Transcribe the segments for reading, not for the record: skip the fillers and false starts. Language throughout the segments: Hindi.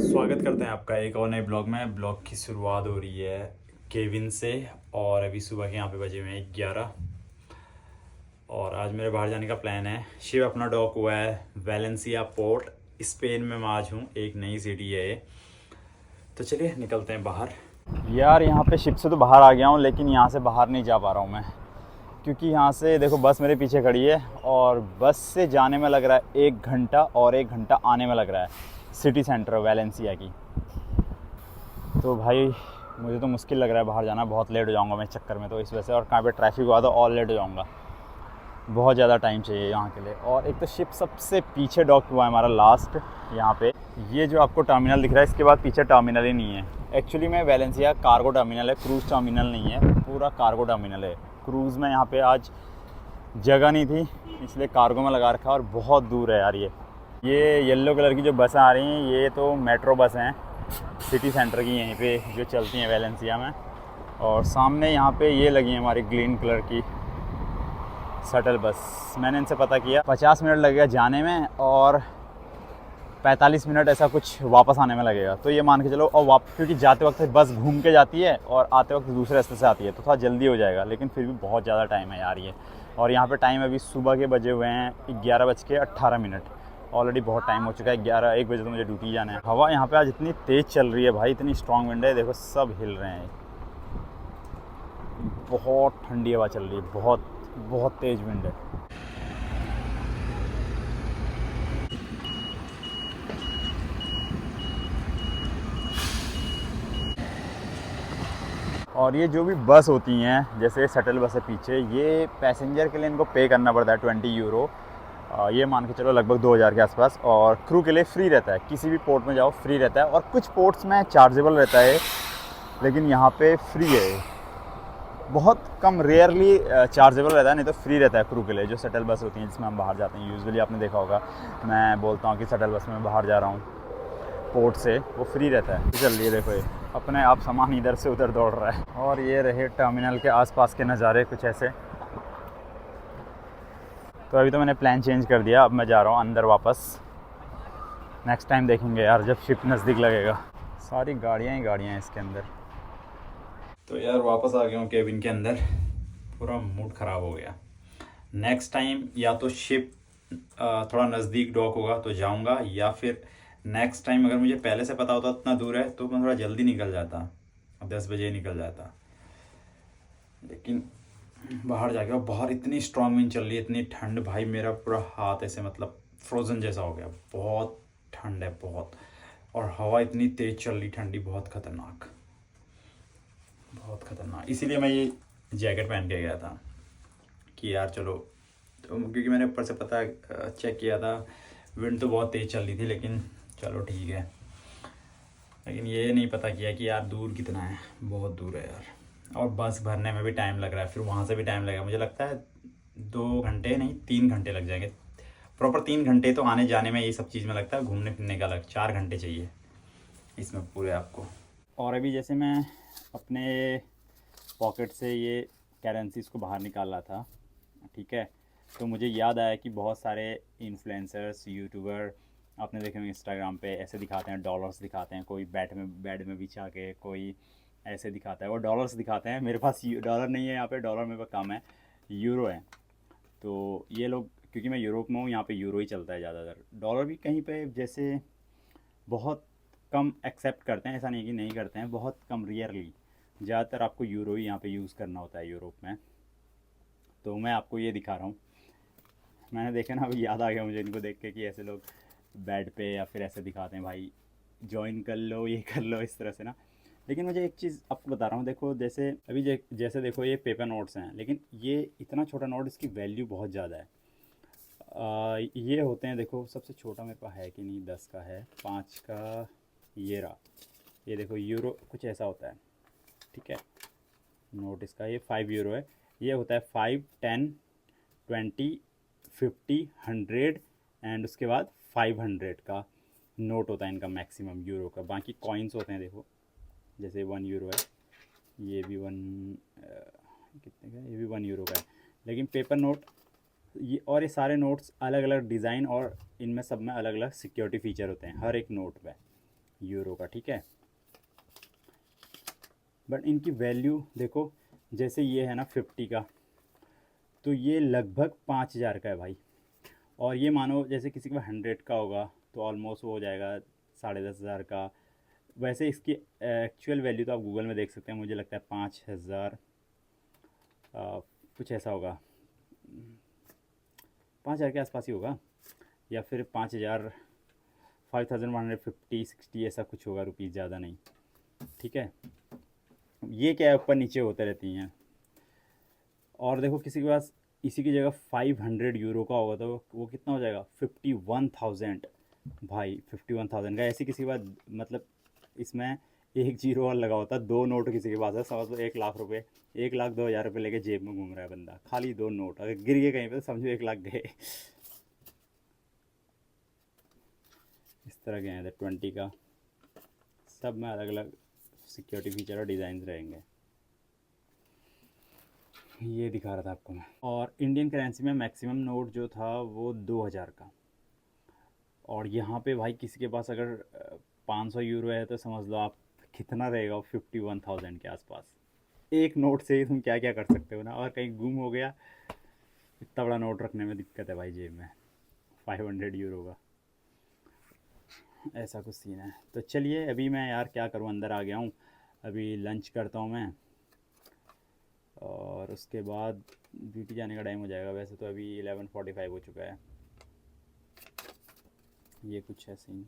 स्वागत करते हैं आपका एक और नए ब्लॉग में। ब्लॉग की शुरुआत हो रही है केविन से और अभी सुबह के यहाँ पे बजे हुए हैं 11 और आज मेरे बाहर जाने का प्लान है। शिव अपना डॉक हुआ है वेलेंसिया पोर्ट, स्पेन में मैं आज हूँ। एक नई सिटी है ये, तो चलिए निकलते हैं बाहर। यार यहाँ पे शिप से तो बाहर आ गया हूँ, लेकिन यहाँ से बाहर नहीं जा पा रहा हूँ मैं, क्योंकि यहाँ से देखो बस मेरे पीछे खड़ी है और बस से जाने में लग रहा है 1 घंटा और 1 घंटा आने में लग रहा है सिटी सेंटर वेलेंसिया की। तो भाई मुझे तो मुश्किल लग रहा है बाहर जाना, बहुत लेट हो जाऊँगा मैं इस चक्कर में, तो इस वजह से। और कहाँ पे ट्रैफिक हुआ तो और लेट हो जाऊँगा, बहुत ज़्यादा टाइम चाहिए यहाँ के लिए। और एक तो शिप सबसे पीछे डॉक हुआ है हमारा लास्ट यहाँ पे। ये जो आपको टर्मिनल दिख रहा है, इसके बाद पीछे टर्मिनल ही नहीं है। एक्चुअली में वेलेंसिया कार्गो टर्मिनल है, क्रूज़ टर्मिनल नहीं है, पूरा कार्गो टर्मिनल है। क्रूज़ में यहाँ पे आज जगह नहीं थी, इसलिए कार्गो में लगा रखा है और बहुत दूर है यार। ये येलो कलर की जो बसें आ रही हैं, ये तो मेट्रो बस हैं सिटी सेंटर की, यहीं पे जो चलती हैं वेलेंसिया में। और सामने यहाँ पे ये लगी है हमारी ग्रीन कलर की शटल बस। मैंने इनसे पता किया 50 मिनट लगेगा जाने में और 45 मिनट ऐसा कुछ वापस आने में लगेगा, तो ये मान के चलो। और क्योंकि जाते वक्त बस घूम के जाती है और आते वक्त दूसरे रास्ते से आती है, तो थोड़ा जल्दी हो जाएगा, लेकिन फिर भी बहुत ज़्यादा टाइम है यार ये। और यहाँ पे टाइम अभी सुबह के बजे हुए हैं 11:18। ऑलरेडी बहुत टाइम हो चुका है, 1 बजे तो मुझे ड्यूटी जाना है। हवा यहाँ पे आज इतनी तेज़ चल रही है भाई, इतनी स्ट्रॉन्ग विंड है, देखो सब हिल रहे हैं। बहुत ठंडी हवा चल रही है, बहुत बहुत तेज़ विंड है। और ये जो भी बस होती हैं, जैसे शटल बस है पीछे, ये पैसेंजर के लिए इनको पे करना पड़ता है 20 यूरो। ये मान के चलो लगभग 2000 के आसपास। और क्रू के लिए फ्री रहता है, किसी भी पोर्ट में जाओ फ्री रहता है। और कुछ पोर्ट्स में चार्जेबल रहता है, लेकिन यहाँ पे फ्री है। बहुत कम रेयरली चार्जेबल रहता है, नहीं तो फ्री रहता है क्रू के लिए। जो शटल बस होती हैं जिसमें हम बाहर जाते हैं, यूजुअली आपने देखा होगा, मैं बोलता हूँ कि शटल बस में बाहर जा रहा हूँ पोर्ट से, वो फ्री रहता है। चल रही है देखो, ये अपने आप सामान इधर से उधर दौड़ रहा है। और ये रहे टर्मिनल के आसपास के नज़ारे कुछ ऐसे। तो अभी तो मैंने प्लान चेंज कर दिया, अब मैं जा रहा हूँ अंदर वापस। नेक्स्ट टाइम देखेंगे यार जब शिप नज़दीक लगेगा। सारी गाड़ियाँ ही गाड़ियाँ हैं इसके अंदर। तो यार वापस आ गया हूँ केबिन के अंदर, पूरा मूड ख़राब हो गया। नेक्स्ट टाइम या तो शिप थोड़ा नज़दीक डॉक होगा तो जाऊँगा, या फिर नेक्स्ट टाइम अगर मुझे पहले से पता होता इतना दूर है तो मैं थोड़ा जल्दी निकल जाता, 10 बजे निकल जाता। लेकिन बाहर जाके, और बाहर इतनी स्ट्रॉन्ग विंड चल रही है, इतनी ठंड भाई, मेरा पूरा हाथ ऐसे मतलब फ्रोज़न जैसा हो गया। बहुत ठंड है बहुत, और हवा इतनी तेज़ चल रही, ठंडी, बहुत ख़तरनाक, बहुत ख़तरनाक। इसीलिए मैं ये जैकेट पहन के गया था कि यार चलो, तो क्योंकि मैंने ऊपर से पता चेक किया था, विंड तो बहुत तेज़ चल रही थी, लेकिन चलो ठीक है। लेकिन ये नहीं पता किया कि यार दूर कितना है, बहुत दूर है यार। और बस भरने में भी टाइम लग रहा है, फिर वहाँ से भी टाइम लगेगा। मुझे लगता है 2 घंटे नहीं 3 घंटे लग जाएंगे, प्रॉपर 3 घंटे तो आने जाने में, ये सब चीज़ में लगता है। घूमने फिरने का अलग 4 घंटे चाहिए इसमें पूरे आपको। और अभी जैसे मैं अपने पॉकेट से ये करेंसीज को बाहर निकाल रहा था, ठीक है, तो मुझे याद आया कि बहुत सारे इन्फ्लुएंसर्स, यूट्यूबर आपने देखे होंगे इंस्टाग्राम पे, ऐसे दिखाते हैं, डॉलर्स दिखाते हैं। कोई बेड में बिछा के, कोई ऐसे दिखाता है, वो डॉलर्स दिखाते हैं। मेरे पास डॉलर नहीं है यहाँ पे, डॉलर मेरे पास कम है, यूरो है। तो ये लोग, क्योंकि मैं यूरोप में हूँ, यहाँ पे यूरो ही चलता है ज़्यादातर। डॉलर भी कहीं पे जैसे बहुत कम एक्सेप्ट करते हैं, ऐसा नहीं कि नहीं करते हैं, बहुत कम, रियरली। ज़्यादातर आपको यूरो ही यहाँ पे यूज़ करना होता है यूरोप में। तो मैं आपको ये दिखा रहा हूँ, मैंने देखा ना, अभी याद आ गया मुझे इनको देख के कि ऐसे लोग बेड पे या फिर ऐसे दिखाते हैं। भाई ज्वाइन कर लो, ये कर लो, इस तरह से ना। लेकिन मुझे एक चीज़ आपको बता रहा हूँ, देखो जैसे अभी जैसे देखो ये पेपर नोट्स हैं, लेकिन ये इतना छोटा नोट, इसकी वैल्यू बहुत ज़्यादा है। ये होते हैं, देखो सबसे छोटा मेरे पास है कि नहीं, 10 का है, 5 का, ये रहा। ये देखो यूरो कुछ ऐसा होता है, ठीक है, नोट इसका, ये 5 यूरो है। ये होता है 5, 10, 20, 50, 100 एंड उसके बाद 500 का नोट होता है इनका मैक्सिमम यूरो का। बाकी कॉइन्स होते हैं, देखो जैसे 1 यूरो है, ये भी 1 कितने का है, ये भी 1 यूरो का है। लेकिन पेपर नोट ये सारे नोट्स अलग अलग डिज़ाइन और इनमें सब में अलग अलग सिक्योरिटी फीचर होते हैं हर एक नोट पे यूरो का, ठीक है। बट इनकी वैल्यू देखो, जैसे ये है ना 50 का, तो ये लगभग 5,000 का है भाई। और ये मानो जैसे किसी के पास 100 का होगा तो ऑलमोस्ट वो हो जाएगा 10,500 का। वैसे इसकी एक्चुअल वैल्यू तो आप गूगल में देख सकते हैं, मुझे लगता है 5,000 कुछ ऐसा होगा, 5,000 के आसपास ही होगा, या फिर 5,000 5,150 60 ऐसा कुछ होगा रुपीज़, ज़्यादा नहीं, ठीक है। ये क्या है, ऊपर नीचे होते रहती हैं। और देखो किसी के पास इसी की जगह 500 यूरो का होगा तो वो कितना हो जाएगा, 51,000 भाई, 51,000 का। ऐसे किसी के पास मतलब इसमें एक जीरो और लगा होता, दो नोट किसी के पास है, समझ लो 1,00,000 रुपये, 1,02,000 रुपये लेके जेब में घूम रहा है बंदा, खाली दो नोट, अगर गिर गए कहीं पे तो समझो 1,00,000 गए। इस तरह के हैं 20 का, सब में अलग अलग सिक्योरिटी फीचर और डिज़ाइन रहेंगे। ये दिखा रहा था आपको मैं। और इंडियन करेंसी में मैक्सिमम नोट जो था वो 2,000 का। और यहाँ पे भाई किसी के पास अगर 500 यूरो है तो समझ लो आप कितना रहेगा, 51,000 के आसपास। एक नोट से ही तुम क्या क्या कर सकते हो ना। और कहीं गुम हो गया, इतना बड़ा नोट रखने में दिक्कत है भाई जेब में, 500 यूरो का, ऐसा कुछ सीन है। तो चलिए अभी मैं यार क्या करूँ, अंदर आ गया हूँ, अभी लंच करता हूँ मैं, और उसके बाद ड्यूटी जाने का टाइम हो जाएगा। वैसे तो अभी 11:45 हो चुका है। ये कुछ है सीन।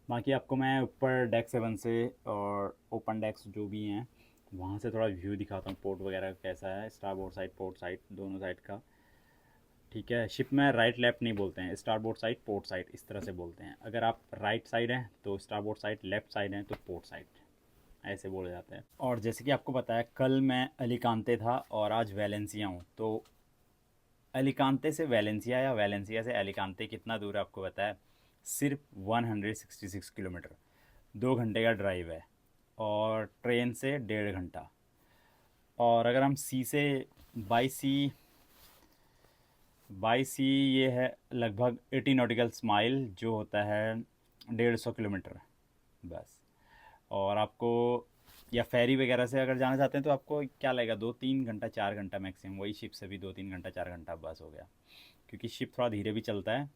बाकी आपको मैं ऊपर डेक 7 से और ओपन डेक्स जो भी हैं वहाँ से थोड़ा व्यू दिखाता हूँ, पोर्ट वगैरह कैसा है, स्टारबोर्ड साइड पोर्ट साइड दोनों साइड का, ठीक है। शिप में राइट लेफ़्ट नहीं बोलते हैं, स्टारबोर्ड साइड पोर्ट साइड इस तरह से बोलते हैं। अगर आप राइट साइड हैं तो स्टारबोर्ड साइड, लेफ़्ट साइड हैं तो पोर्ट साइड, ऐसे बोले जाते हैं। और जैसे कि आपको पता है कल मैं अलीकांते था और आज वेलेंसिया हूँ। तो अलीकांते से वेलेंसिया या वेलेंसिया से अलीकांते कितना दूर है आपको पता है? सिर्फ 166 किलोमीटर, 2 घंटे का ड्राइव है, और ट्रेन से 1.5 घंटा। और अगर हम सी से बाई सी ये है लगभग 80 नॉटिकल्स माइल, जो होता है 150 किलोमीटर बस। और आपको या फेरी वगैरह से अगर जाना चाहते हैं तो आपको क्या लगेगा, 2-3 घंटा 4 घंटा मैक्सिमम। वही शिप से भी 2-3 घंटा 4 घंटा बस हो गया, क्योंकि शिप थोड़ा धीरे भी चलता है।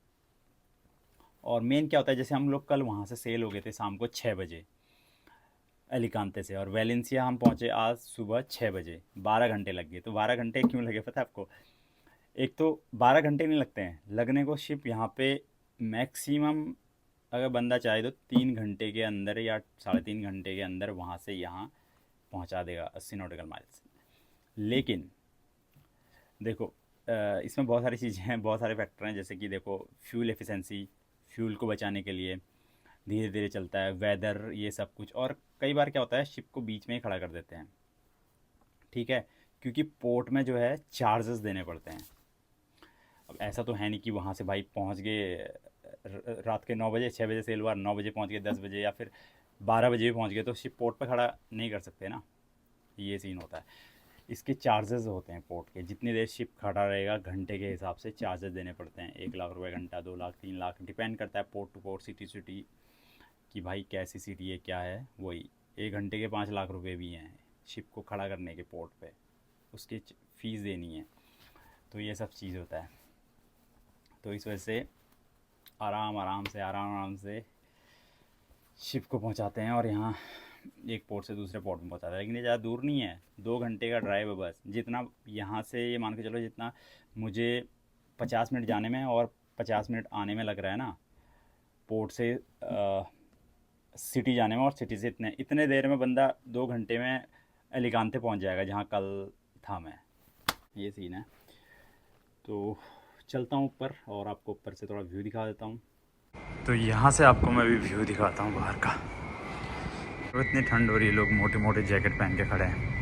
और मेन क्या होता है, जैसे हम लोग कल वहाँ से सेल हो गए थे शाम को 6 बजे एलिकांते से, और वेलेंसिया हम पहुँचे आज सुबह 6 बजे, 12 घंटे लग गए। तो 12 घंटे क्यों लगे पता है आपको? एक तो 12 घंटे नहीं लगते हैं लगने को, शिप यहाँ पे मैक्सिमम अगर बंदा चाहे तो 3 घंटे के अंदर या 3.5 घंटे के अंदर वहाँ से यहाँ पहुँचा देगा 80 नॉटिकल माइल्स। लेकिन देखो इसमें बहुत सारी चीज़ें हैं, बहुत सारे फैक्टर हैं। जैसे कि देखो फ्यूल एफिशिएंसी, फ्यूल को बचाने के लिए धीरे धीरे चलता है, वेदर, ये सब कुछ। और कई बार क्या होता है, शिप को बीच में ही खड़ा कर देते हैं, ठीक है, क्योंकि पोर्ट में जो है चार्जेस देने पड़ते हैं। अब ऐसा तो है नहीं कि वहाँ से भाई पहुँच गए रात के 9 बजे, 6 बजे सेल हुआ, 9 बजे पहुँच गए, 10 बजे या फिर 12 बजे भी पहुँच गए, तो शिप पोर्ट पर खड़ा नहीं कर सकते ना, ये सीन होता है। इसके चार्जेस होते हैं पोर्ट के, जितनी देर शिप खड़ा रहेगा घंटे के हिसाब से चार्जेस देने पड़ते हैं। 1,00,000 रुपये घंटा, 2,00,000, 3,00,000, डिपेंड करता है port two port, city city कि भाई कैसी सिटी है क्या है। वही 1 घंटे के 5,00,000 रुपये भी हैं शिप को खड़ा करने के पोर्ट पे, उसकी फ़ीस देनी है। तो ये सब चीज़ होता है। तो इस वजह से आराम से शिप को पहुंचाते हैं, और यहाँ एक पोर्ट से दूसरे पोर्ट में पहुंचाते हैं। लेकिन ये ज़्यादा दूर नहीं है, 2 घंटे का ड्राइव है बस। जितना यहाँ से ये मान के चलो, जितना मुझे 50 मिनट जाने में और 50 मिनट आने में लग रहा है ना पोर्ट से सिटी जाने में, और सिटी से इतने देर में बंदा 2 घंटे में एलिकांते पहुंच जाएगा जहाँ कल था मैं। ये सीन है। तो चलता हूँ ऊपर और आपको ऊपर से थोड़ा व्यू दिखा देता हूँ। तो यहाँ से आपको मैं भी व्यू दिखाता हूँ बाहर का। तो इतनी ठंड हो रही है, लोग मोटे मोटे जैकेट पहन के खड़े हैं।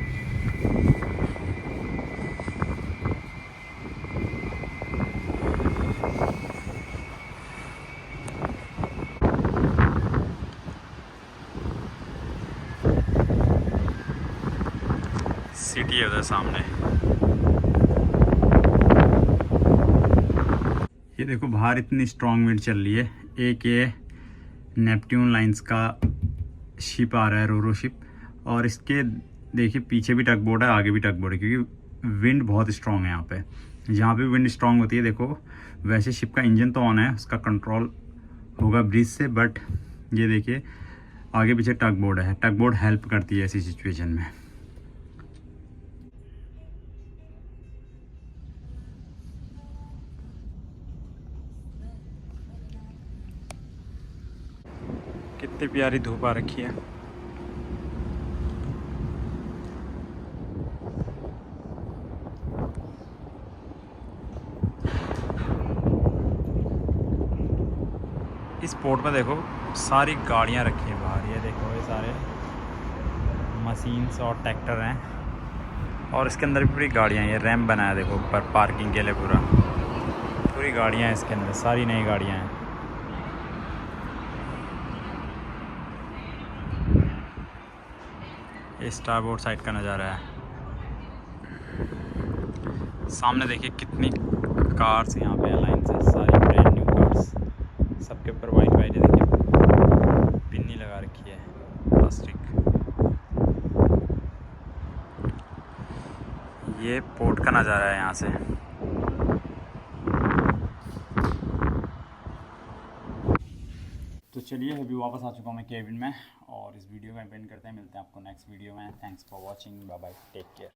सिटी है उधर सामने। देखो बाहर इतनी स्ट्रॉन्ग विंड चल रही है। एक ये नेपट्यून लाइंस का शिप आ रहा है, रोरो शिप, और इसके देखिए पीछे भी टग बोट है, आगे भी टग बोट है, क्योंकि विंड बहुत स्ट्रॉन्ग है यहाँ पे। जहाँ पे विंड स्ट्रॉन्ग होती है देखो, वैसे शिप का इंजन तो ऑन है, उसका कंट्रोल होगा ब्रिज से, बट ये देखिए आगे पीछे टग बोट है। टग बोट हेल्प करती है ऐसी सिचुएशन में। कितनी प्यारी धूप आ रखी है। इस पोर्ट में देखो सारी गाड़ियां रखी हैं बाहर, ये देखो ये सारे मशीन्स और ट्रैक्टर हैं, और इसके अंदर भी पूरी गाड़ियां हैं। ये रैम्प बनाया है देखो ऊपर पार्किंग के लिए, पूरी गाड़ियां हैं इसके अंदर, सारी नई गाड़ियां हैं। ये स्टारबोर्ड साइड का नज़ारा है। सामने देखिए कितनी कार्स यहाँ पे लाइन से, सारी ब्रांड न्यू कार्स, सबके ऊपर वाइट वाइट देखिए पिन्नी लगा रखी है प्लास्टिक। ये पोर्ट का नज़ारा है यहाँ से। तो चलिए अभी वापस आ चुका हूँ मैं केबिन में, और इस वीडियो का एंड करते हैं। मिलते हैं आपको नेक्स्ट वीडियो में। Thanks for watching, bye bye, take care.